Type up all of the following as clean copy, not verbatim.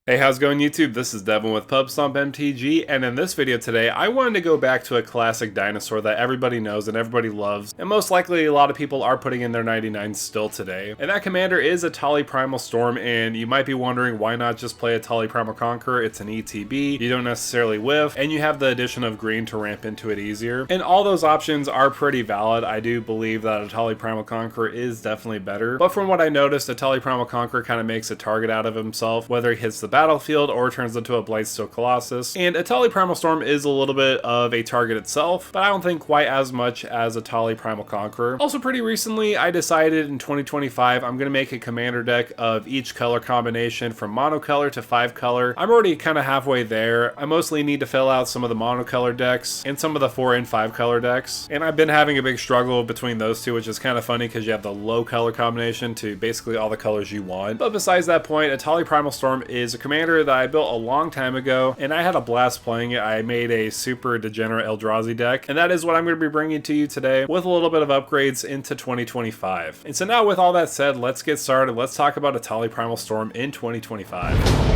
Hey, how's it going YouTube? This is Devin with PubStomp MTG, and in this video today, I wanted to go back to a classic dinosaur that everybody knows and everybody loves, and most likely a lot of people are putting in their 99s still today. And that commander is Etali Primal Storm, and you might be wondering why not just play Etali Primal Conqueror. It's an ETB, you don't necessarily whiff, and you have the addition of green to ramp into it easier. And all those options are pretty valid. I do believe that Etali Primal Conqueror is definitely better, but from what I noticed, Etali Primal Conqueror kind of makes a target out of himself, whether he hits the battlefield or turns into a Blightsteel Colossus. And Etali Primal Storm is a little bit of a target itself, but I don't think quite as much as Etali Primal Conqueror. Also, pretty recently, I decided in 2025 I'm going to make a commander deck of each color combination from monocolor to 5-color. I'm already kind of halfway there. I mostly need to fill out some of the monocolor decks and some of the 4 and 5 color decks. And I've been having a big struggle between those two, which is kind of funny because you have the low color combination to basically all the colors you want. But besides that point, Etali Primal Storm is a commander that I built a long time ago, and I had a blast playing it. I made a super degenerate Eldrazi deck, and that is what I'm going to be bringing to you today with a little bit of upgrades into 2025. And so now with all that said, let's get started. Let's talk about Etali Primal Storm in 2025.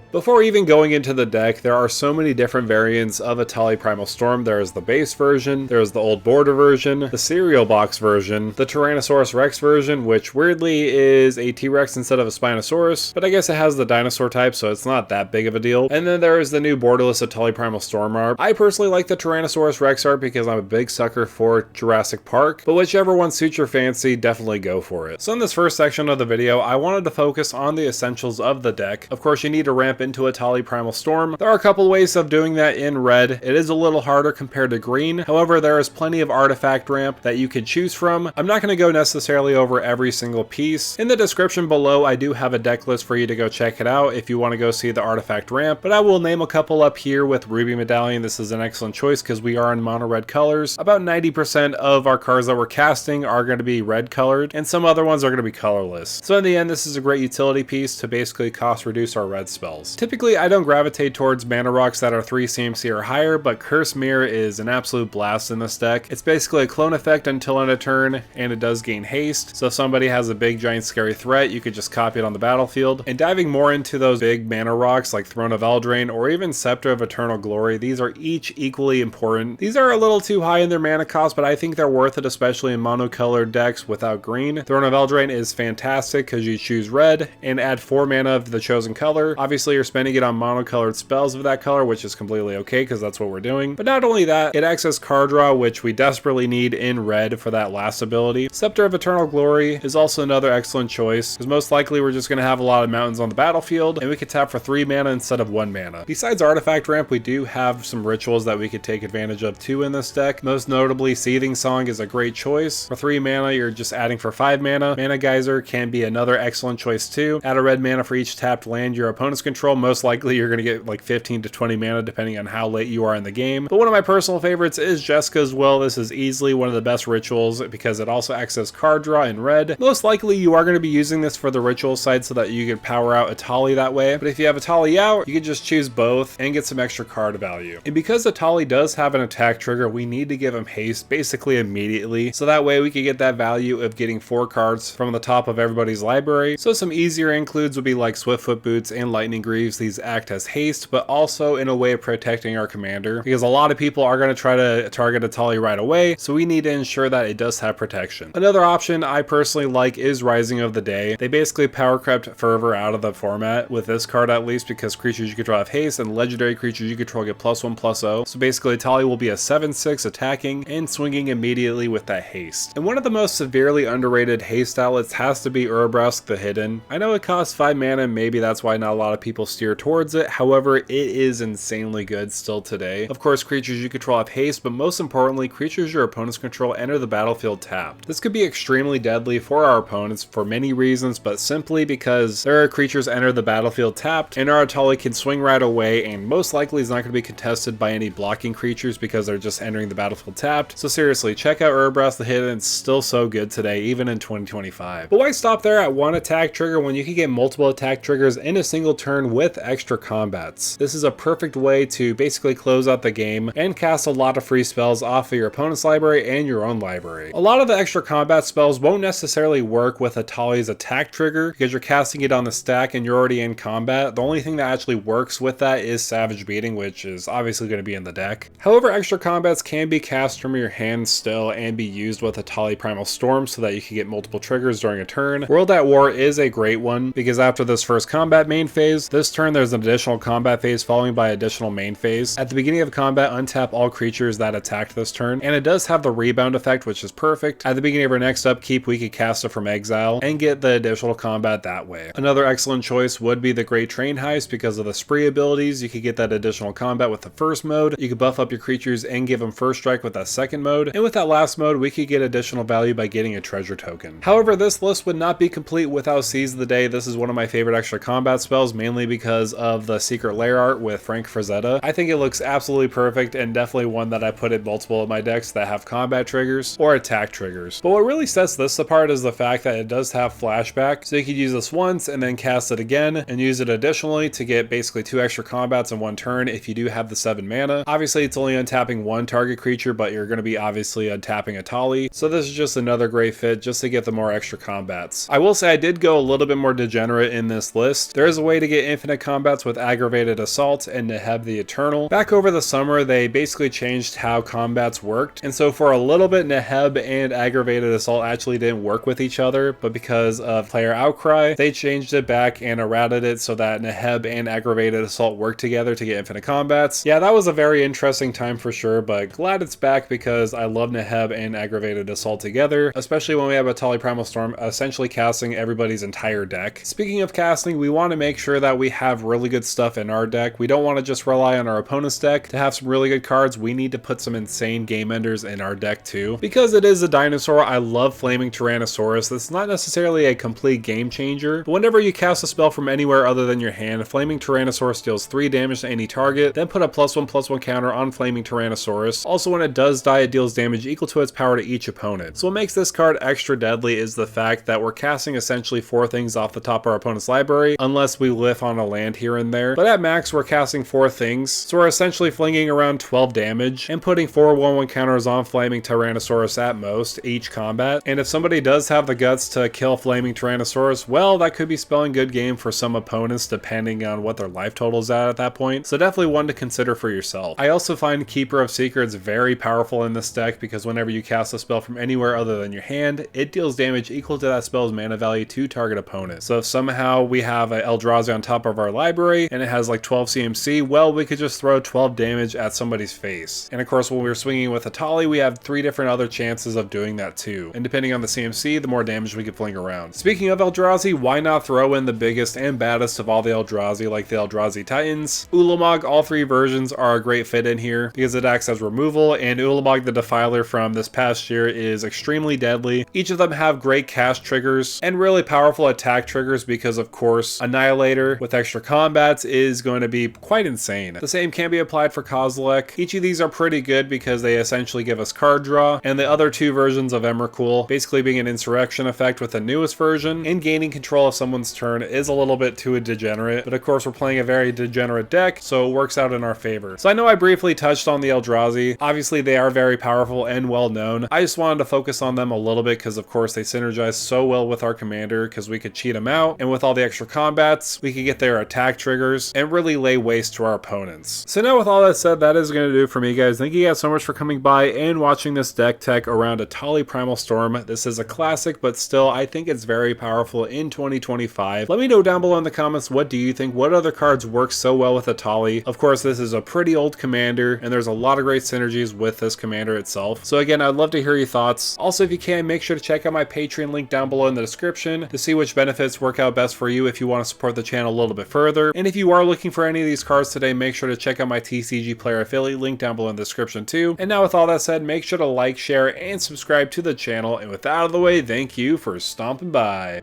Before even going into the deck, there are so many different variants of Etali Primal Storm. There is the base version, there is the old border version, the cereal box version, the Tyrannosaurus Rex version, which weirdly is a T-Rex instead of a Spinosaurus, but I guess it has the dinosaur type, so it's not that big of a deal. And then there is the new borderless Etali Primal Storm art. I personally like the Tyrannosaurus Rex art because I'm a big sucker for Jurassic Park, but whichever one suits your fancy, definitely go for it. So in this first section of the video, I wanted to focus on the essentials of the deck. Of course, you need to ramp into Etali Primal Storm. There are a couple ways of doing that in red. It is a little harder compared to green. However, there is plenty of artifact ramp that you could choose from. I'm not going to go necessarily over every single piece. In the description below, I do have a deck list for you to go check it out if you want to go see the artifact ramp, but I will name a couple up here with Ruby Medallion. This is an excellent choice because we are in mono red colors. About 90% of our cards that we're casting are going to be red colored, and some other ones are going to be colorless. So in the end, this is a great utility piece to basically cost reduce our red spells. Typically, I don't gravitate towards mana rocks that are 3 CMC or higher, but Curse Mirror is an absolute blast in this deck. It's basically a clone effect until end of turn, and it does gain haste. So if somebody has a big, giant, scary threat, you could just copy it on the battlefield. And diving more into those big mana rocks like Throne of Eldraine or even Scepter of Eternal Glory, these are each equally important. These are a little too high in their mana cost, but I think they're worth it, especially in monocolored decks without green. Throne of Eldraine is fantastic because you choose red and add 4 mana of the chosen color. Obviously, you're spending it on monocolored spells of that color, which is completely okay because that's what we're doing. But not only that, it acts as card draw, which we desperately need in red for that last ability. Scepter of Eternal Glory is also another excellent choice because most likely we're just going to have a lot of mountains on the battlefield, and we could tap for 3 mana instead of 1 mana. Besides artifact ramp, we do have some rituals that we could take advantage of too in this deck. Most notably, Seething Song is a great choice. For 3 mana, you're just adding for 5 mana. Mana Geyser can be another excellent choice too. Add a red mana for each tapped land your opponents control. Most likely you're going to get like 15 to 20 mana depending on how late you are in the game. But one of my personal favorites is Jessica as well. This is easily one of the best rituals because it also acts as card draw in red. Most likely you are going to be using this for the ritual side so that you can power out Etali that way. But if you have Etali out, you can just choose both and get some extra card value. And because Etali does have an attack trigger, we need to give him haste basically immediately. So that way we can get that value of getting 4 cards from the top of everybody's library. So some easier includes would be like Swiftfoot Boots and Lightning Greaves. These act as haste, but also in a way of protecting our commander because a lot of people are going to try to target Etali right away, so we need to ensure that it does have protection. Another option I personally like is Rising of the Day. They basically power crept Fervor out of the format with this card at least because creatures you control have haste and legendary creatures you control get +1/+0. So basically Etali will be a 7/6 attacking and swinging immediately with that haste. And one of the most severely underrated haste outlets has to be Urabrask the Hidden. I know it costs 5 mana and maybe that's why not a lot of people steer towards it. However, it is insanely good still today. Of course, creatures you control have haste, but most importantly, creatures your opponents control enter the battlefield tapped. This could be extremely deadly for our opponents for many reasons, but simply because there are creatures enter the battlefield tapped, and our Etali can swing right away, and most likely is not going to be contested by any blocking creatures because they're just entering the battlefield tapped. So seriously, check out Urabrask the Hidden. It's still so good today, even in 2025. But why stop there at 1 attack trigger when you can get multiple attack triggers in a single turn with extra combats. This is a perfect way to basically close out the game and cast a lot of free spells off of your opponent's library and your own library. A lot of the extra combat spells won't necessarily work with Etali's attack trigger because you're casting it on the stack and you're already in combat. The only thing that actually works with that is Savage Beating, which is obviously going to be in the deck. However, extra combats can be cast from your hand still and be used with Etali Primal Storm so that you can get multiple triggers during a turn. World at War is a great one because after this first combat main phase, this turn there's an additional combat phase following by additional main phase. At the beginning of combat, untap all creatures that attacked this turn, and it does have the rebound effect, which is perfect. At the beginning of our next upkeep, we could cast it from exile and get the additional combat that way. Another excellent choice would be the Great Train Heist because of the spree abilities. You could get that additional combat with the first mode. You could buff up your creatures and give them first strike with that second mode. And with that last mode, we could get additional value by getting a treasure token. However, this list would not be complete without Seize the Day. This is one of my favorite extra combat spells, mainly because of the Secret Lair art with Frank Frazetta. I think it looks absolutely perfect and definitely one that I put in multiple of my decks that have combat triggers or attack triggers. But what really sets this apart is the fact that it does have flashback, so you could use this once and then cast it again and use it additionally to get basically 2 extra combats in one turn if you do have the 7 mana. Obviously it's only untapping one target creature, but you're going to be obviously untapping Etali, so this is just another great fit just to get the more extra combats. I will say I did go a little bit more degenerate in this list. There is a way to get infinite combats with Aggravated Assault and Neheb the Eternal. Back over the summer they basically changed how combats worked, and so for a little bit Neheb and Aggravated Assault actually didn't work with each other, but because of player outcry they changed it back and errated it so that Neheb and Aggravated Assault work together to get infinite combats. Yeah, that was a very interesting time for sure, but glad it's back because I love Neheb and Aggravated Assault together, especially when we have Etali Primal Storm essentially casting everybody's entire deck. Speaking of casting, we want to make sure that we have really good stuff in our deck. We don't want to just rely on our opponent's deck to have some really good cards. We need to put some insane game enders in our deck too. Because it is a dinosaur, I love Flaming Tyrannosaurus. This is not necessarily a complete game changer, but whenever you cast a spell from anywhere other than your hand, Flaming Tyrannosaurus deals 3 damage to any target, then put a +1/+1 counter on Flaming Tyrannosaurus. Also, when it does die, it deals damage equal to its power to each opponent. So what makes this card extra deadly is the fact that we're casting essentially 4 things off the top of our opponent's library, unless we lift on a land here and there. But at max, we're casting 4 things, so we're essentially flinging around 12 damage and putting 4 1/1 counters on Flaming Tyrannosaurus at most each combat. And if somebody does have the guts to kill Flaming Tyrannosaurus, well, that could be spelling good game for some opponents depending on what their life total is at that point. So definitely one to consider for yourself. I also find Keeper of Secrets very powerful in this deck because whenever you cast a spell from anywhere other than your hand, it deals damage equal to that spell's mana value to target opponent. So if somehow we have an Eldrazi on top of our library and it has like 12 CMC, well, we could just throw 12 damage at somebody's face. And of course, when we were swinging with Etali, we have 3 different other chances of doing that too. And depending on the CMC, the more damage we could fling around. Speaking of Eldrazi, why not throw in the biggest and baddest of all the Eldrazi, like the Eldrazi Titans? Ulamog, all 3 versions are a great fit in here because it acts as removal, and Ulamog the Defiler from this past year is extremely deadly. Each of them have great cast triggers and really powerful attack triggers because of course Annihilator with extra combats is going to be quite insane. The same can be applied for Kozilek. Each of these are pretty good because they essentially give us card draw, and the other 2 versions of Emrakul basically being an insurrection effect with the newest version, and gaining control of someone's turn is a little bit too degenerate, but of course we're playing a very degenerate deck, so it works out in our favor. So I know I briefly touched on the Eldrazi. Obviously they are very powerful and well known. I just wanted to focus on them a little bit because of course they synergize so well with our commander because we could cheat them out, and with all the extra combats we could get their attack triggers and really lay waste to our opponents. So now with all that said, that is going to do it for me, guys. Thank you guys so much for coming by and watching this deck tech around Etali Primal Storm. This is a classic, but still I think it's very powerful in 2025. Let me know down below in the comments, what do you think? What other cards work so well with Etali? Of course this is a pretty old commander and there's a lot of great synergies with this commander itself. So again, I'd love to hear your thoughts. Also, if you can, make sure to check out my Patreon link down below in the description to see which benefits work out best for you if you want to support the channel a little bit further. And if you are looking for any of these cards today, make sure to check out my TCG Player affiliate link down below in the description too. And now with all that said, make sure to like, share, and subscribe to the channel. And with that out of the way, thank you for stomping by.